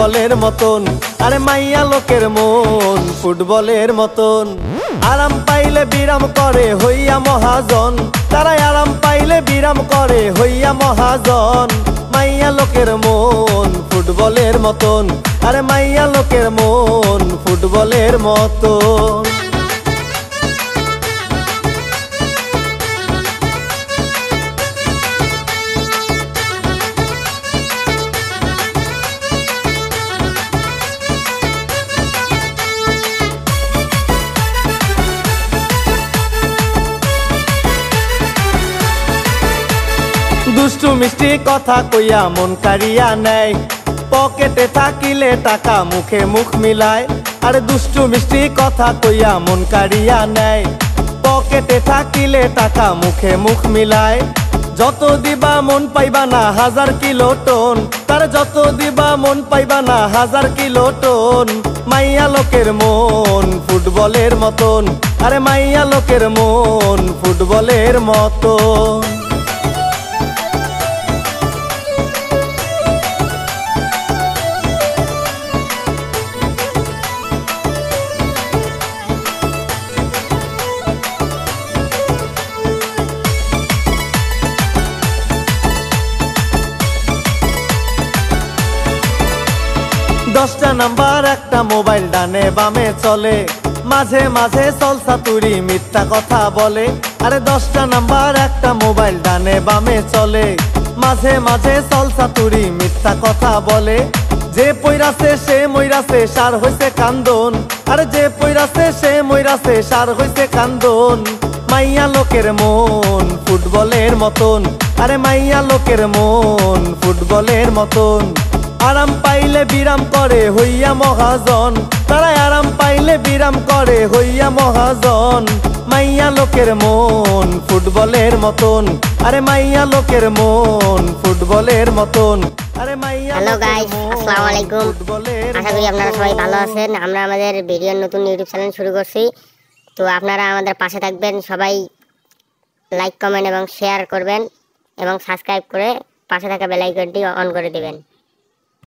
ফুটবলের মতন, আরে মাইয়া লোকের মন ফুটবলের মতন। আরাম পাইলে বিরাম করে হইয়া মহাজন, তারাই আরাম পাইলে বিরাম করে হইয়া মহাজন। মাইয়া লোকের মন ফুটবলের মতন, আরে মাইয়া লোকের মন ফুটবলের মতন। দুষ্টু মিষ্টি কথা কইয়া মন কাড়িয়া নেয়, পকেটে থাকিলে টাকা মুখে মুখ মিলায়। আরে দুষ্টু মিষ্টি কথা কইয়া মন কাড়িয়া নেয়, পকেটে থাকিলে টাকা মুখে মুখ মিলায়। যত দিবা মন পাইবা না 1000 কিলো টোন, তার যত দিবা মন পাইবা না 1000 কিলো টোন। মাইয়া লোকের মন ফুটবলের মতন, আরে মাইয়া লোকের মন ফুটবলের মতন। 10টা নাম্বার একটা মোবাইল ডানে বামে চলে, মাঝে মাঝে চলসা তুরি মিথ্যা কথা বলে। আরে 10টা নাম্বার একটা মোবাইল ডানে বামে চলে, মাঝে মাঝে চলসা তুরি মিথ্যা কথা বলে। যে পইরাছে সে মইরাছে সার হইছে কান্দন, আরে যে পইরাছে সে মইরাছে সার হইছে কান্দন। মাইয়া লোকের মন ফুটবলের মতন, আরে মাইয়া লোকের মন ফুটবলের মতন। আরাম পাইলে বিরাম করে হইয়া মহাজন, তারাই আরাম পাইলে বিরাম করে হইয়া মহাজন। মাইয়া লোকের মন ফুটবলের মতন, আরে মাইয়া লোকের মন ফুটবলের মতন। আরে মাইয়া হ্যালো গাইস, আসসালামু আলাইকুম। আশা করি আপনারা সবাই ভালো আছেন। আমরা আমাদের ভিডিওর নতুন ইউটিউব চ্যানেল শুরু করছি, তো আপনারা আমাদের পাশে থাকবেন। সবাই লাইক কমেন্ট এবং শেয়ার করবেন এবং সাবস্ক্রাইব করে পাশে থাকা বেল আইকনটি অন করে দিবেন।